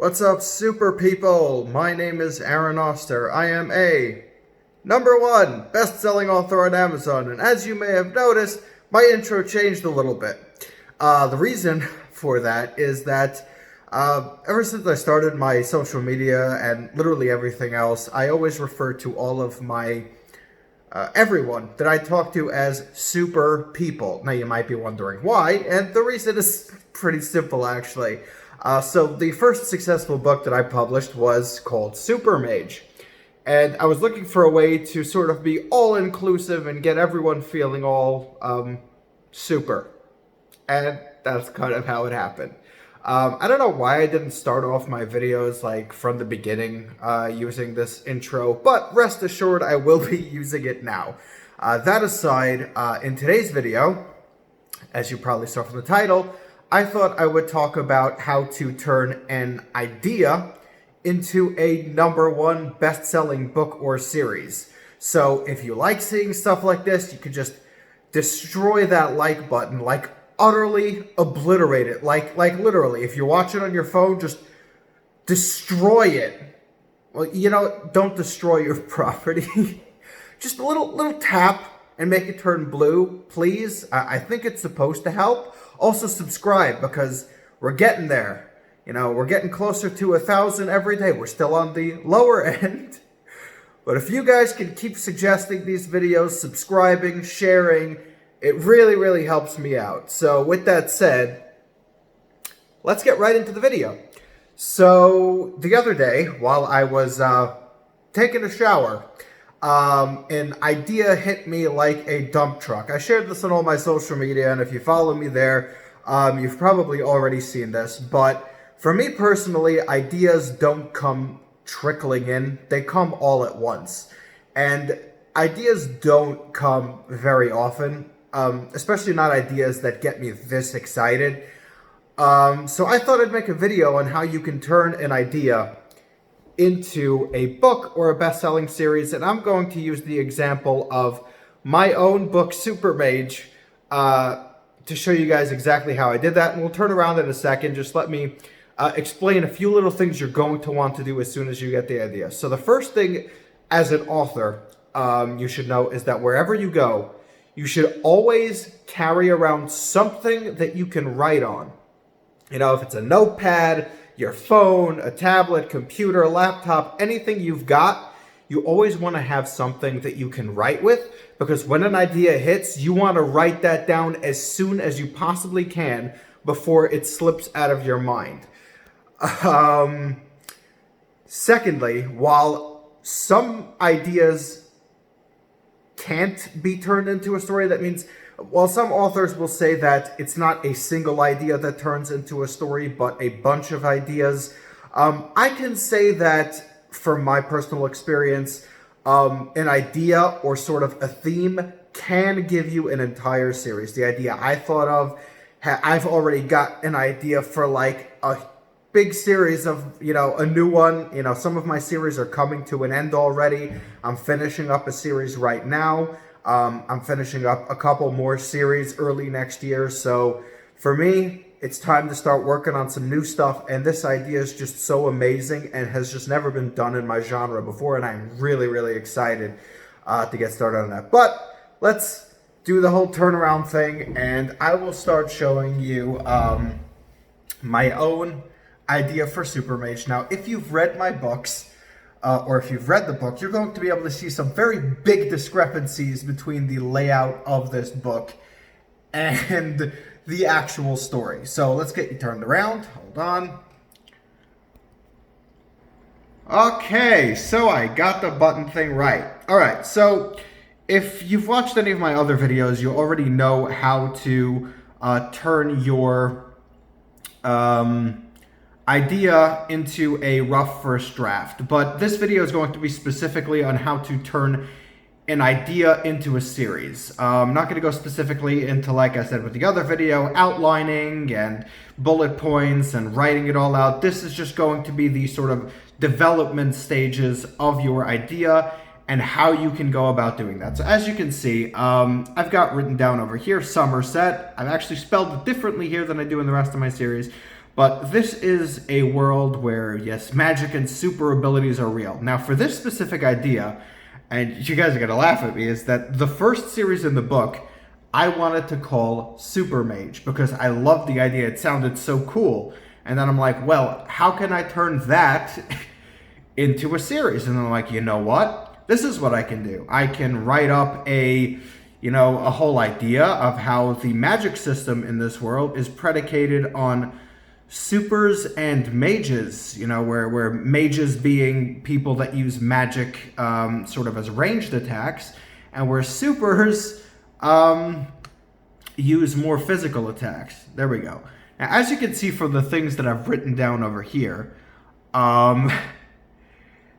What's up, super people? My name is Aaron Oster. I am a #1 best-selling author on Amazon, and as you may have noticed, my intro changed a little bit. The reason for that is that ever since I started my social media and literally everything else, I always refer to all of my everyone that I talk to as super people. Now you might be wondering why, and the reason is pretty simple actually. So the first successful book that I published was called Supermage. And I was looking for a way to sort of be all-inclusive and get everyone feeling all super. And that's kind of how it happened. I don't know why I didn't start off my videos like from the beginning using this intro, but rest assured I will be using it now. That aside, in today's video, as you probably saw from the title, I thought I would talk about how to turn an idea into a #1 best-selling book or series. So if you like seeing stuff like this, you could just destroy that like button, like utterly obliterate it. Like literally, if you watch it on your phone, just destroy it. Well, you know, don't destroy your property. Just a little tap and make it turn blue, please. I think it's supposed to help. Also subscribe, because we're getting there. You know, we're getting closer to 1,000 every day. We're still on the lower end. But if you guys can keep suggesting these videos, subscribing, sharing, it really, really helps me out. So with that said, let's get right into the video. So the other day, while I was taking a shower, an idea hit me like a dump truck. I shared this on all my social media, and if you follow me there, you've probably already seen this. But for me personally, ideas don't come trickling in. They come all at once. And ideas don't come very often, especially not ideas that get me this excited. So I thought I'd make a video on how you can turn an idea into a book or a best-selling series, and I'm going to use the example of my own book, Supermage, to show you guys exactly how I did that, and we'll turn around in a second. Just let me explain a few little things you're going to want to do as soon as you get the idea. So the first thing as an author you should know is that wherever you go, you should always carry around something that you can write on. You know, if it's a notepad, your phone, a tablet, computer, laptop, anything you've got, you always want to have something that you can write with, because when an idea hits, you want to write that down as soon as you possibly can before it slips out of your mind. Secondly, while some ideas can't be turned into a story, that means while some authors will say that it's not a single idea that turns into a story, but a bunch of ideas, I can say that from my personal experience, an idea or sort of a theme can give you an entire series. The idea I thought of, I've already got an idea for like a big series of, you know, a new one. You know, some of my series are coming to an end already. I'm finishing up a series right now. I'm finishing up a couple more series early next year. So for me, it's time to start working on some new stuff. And this idea is just so amazing and has just never been done in my genre before. And I'm really, really excited to get started on that. But let's do the whole turnaround thing. And I will start showing you my own idea for Supermage. Now, if you've read my books, or if you've read the book, you're going to be able to see some very big discrepancies between the layout of this book and the actual story. So let's get you turned around. Hold on. Okay, so I got the button thing right. All right, so if you've watched any of my other videos, you already know how to turn your idea into a rough first draft, but this video is going to be specifically on how to turn an idea into a series. I'm not going to go specifically into, like I said with the other video, outlining and bullet points and writing it all out. This is just going to be the sort of development stages of your idea and how you can go about doing that. So as you can see, I've got written down over here Somerset. I've actually spelled it differently here than I do in the rest of my series. But this is a world where, yes, magic and super abilities are real. Now, for this specific idea, and you guys are going to laugh at me, is that the first series in the book, I wanted to call Supermage because I loved the idea. It sounded so cool. And then I'm like, well, how can I turn that into a series? And I'm like, you know what? This is what I can do. I can write up a whole idea of how the magic system in this world is predicated on supers and mages, where mages being people that use magic sort of as ranged attacks, and where supers use more physical attacks. There we go. Now, as you can see from the things that I've written down over here,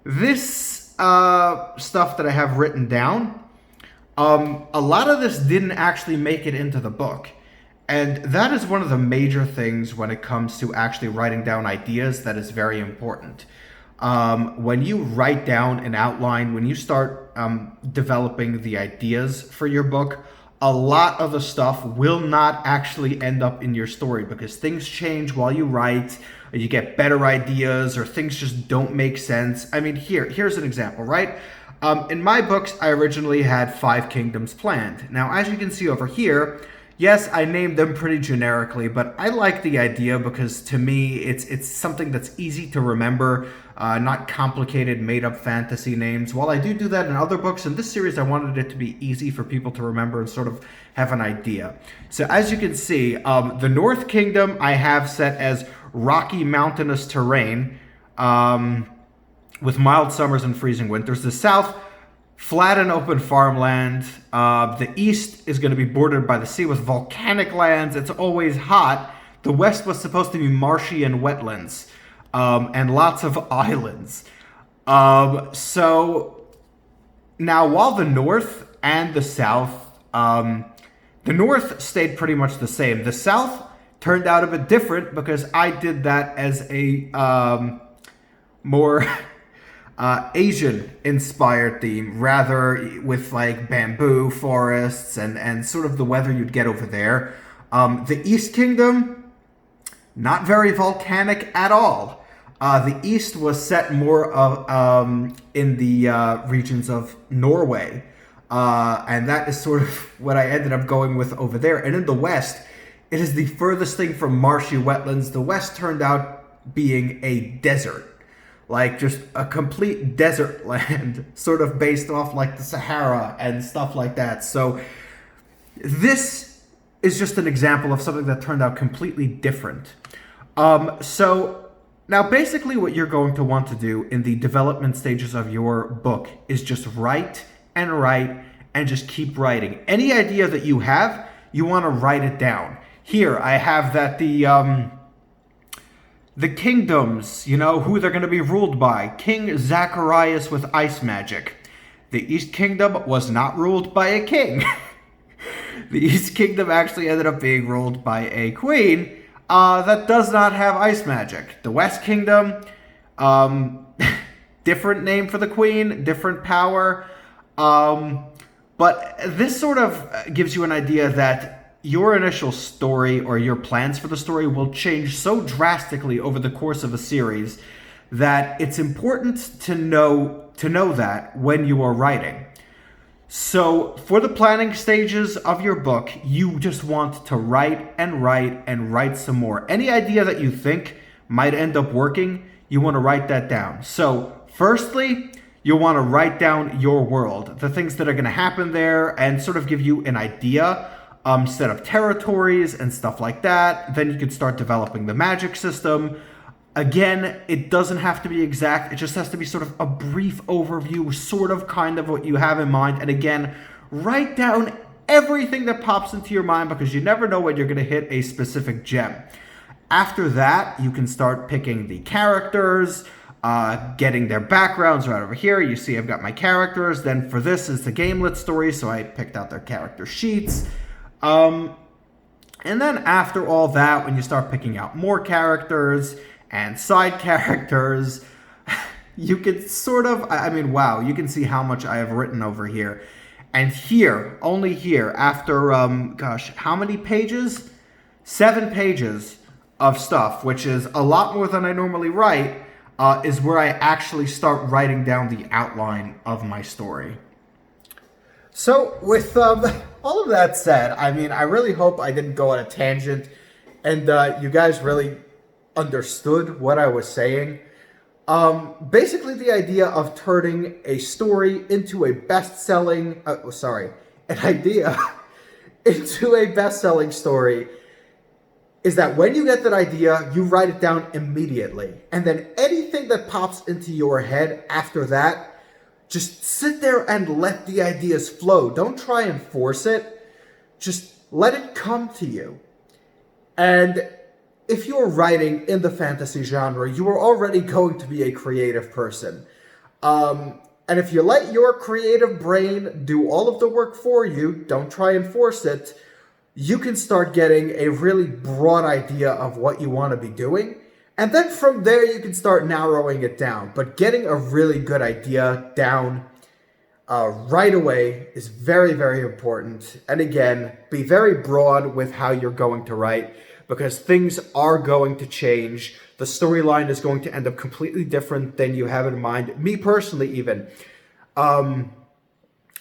this stuff that I have written down, a lot of this didn't actually make it into the book. And that is one of the major things when it comes to actually writing down ideas that is very important. When you write down an outline, when you start developing the ideas for your book, a lot of the stuff will not actually end up in your story because things change while you write, or you get better ideas, or things just don't make sense. I mean, here's an example, right? In my books, I originally had 5 kingdoms planned. Now, as you can see over here, yes, I named them pretty generically, but I like the idea because to me, it's something that's easy to remember, not complicated, made-up fantasy names. While I do that in other books, in this series, I wanted it to be easy for people to remember and sort of have an idea. So as you can see, the North Kingdom I have set as rocky mountainous terrain with mild summers and freezing winters. The South, flat and open farmland. The East is going to be bordered by the sea with volcanic lands. It's always hot. The West was supposed to be marshy and wetlands, and lots of islands. So now, while the North and the South, the North stayed pretty much the same. The South turned out a bit different because I did that as a more Asian-inspired theme, rather with like bamboo forests and sort of the weather you'd get over there. The East Kingdom, not very volcanic at all. The East was set more of in the regions of Norway, and that is sort of what I ended up going with over there. And in the West, it is the furthest thing from marshy wetlands. The West turned out being a desert. Like just a complete desert land, sort of based off like the Sahara and stuff like that. So this is just an example of something that turned out completely different. So now basically what you're going to want to do in the development stages of your book is just write and just keep writing. Any idea that you have, you want to write it down. Here I have that the kingdoms, who they're going to be ruled by. King Zacharias with ice magic. The East Kingdom was not ruled by a king. The East Kingdom actually ended up being ruled by a queen that does not have ice magic. The West Kingdom, different name for the queen, different power. But this sort of gives you an idea that your initial story or your plans for the story will change so drastically over the course of a series that it's important to know that when you are writing. So for the planning stages of your book, you just want to write and write some more. Any idea that you think might end up working, you want to write that down. So firstly, you'll want to write down your world, the things that are going to happen there, and sort of give you an idea. Set of territories and stuff like that. Then you can start developing the magic system. Again, it doesn't have to be exact. It just has to be sort of a brief overview, sort of kind of what you have in mind. And again, write down everything that pops into your mind because you never know when you're going to hit a specific gem. After that, you can start picking the characters, getting their backgrounds right over here. You see I've got my characters. Then for this is the gamelet story, so I picked out their character sheets. And then after all that, when you start picking out more characters and side characters, you can sort of, wow, you can see how much I have written over here. And here, only here, after, how many pages? 7 pages of stuff, which is a lot more than I normally write, is where I actually start writing down the outline of my story. So with all of that said, I mean, I really hope I didn't go on a tangent and you guys really understood what I was saying. Basically the idea of turning a story into a best-selling, an idea into a best-selling story is that when you get that idea, you write it down immediately. And then anything that pops into your head after that, just sit there and let the ideas flow. Don't try and force it. Just let it come to you. And if you're writing in the fantasy genre, you are already going to be a creative person. And if you let your creative brain do all of the work for you, don't try and force it, you can start getting a really broad idea of what you want to be doing. And then from there, you can start narrowing it down. But getting a really good idea down right away is very, very important. And again, be very broad with how you're going to write, because things are going to change. The storyline is going to end up completely different than you have in mind. Me personally, even.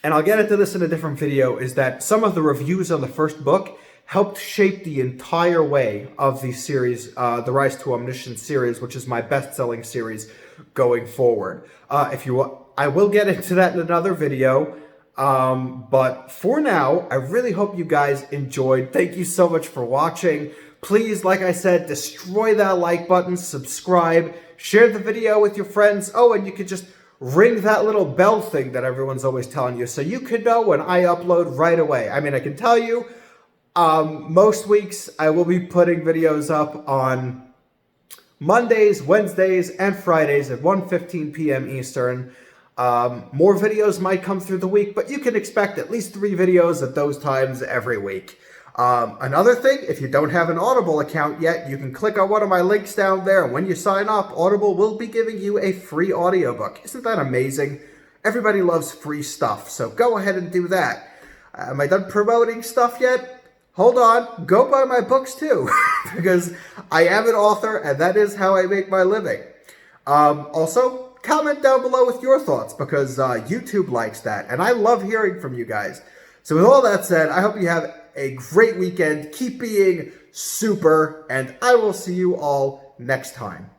And I'll get into this in a different video, is that some of the reviews on the first book helped shape the entire way of the series, the Rise to Omniscience series, which is my best-selling series going forward. I will get into that in another video, but for now, I really hope you guys enjoyed. Thank you so much for watching. Please, like I said, destroy that like button, subscribe, share the video with your friends. Oh, and you could just ring that little bell thing that everyone's always telling you, so you can know when I upload right away. I mean, I can tell you, most weeks I will be putting videos up on Mondays, Wednesdays, and Fridays at 1:15 p.m. Eastern. More videos might come through the week, but you can expect at least 3 videos at those times every week. Another thing, if you don't have an Audible account yet, you can click on one of my links down there. When you sign up, Audible will be giving you a free audiobook. Isn't that amazing? Everybody loves free stuff, so go ahead and do that. Am I done promoting stuff yet? Hold on, go buy my books too, because I am an author and that is how I make my living. Also, comment down below with your thoughts, because YouTube likes that, and I love hearing from you guys. So with all that said, I hope you have a great weekend. Keep being super, and I will see you all next time.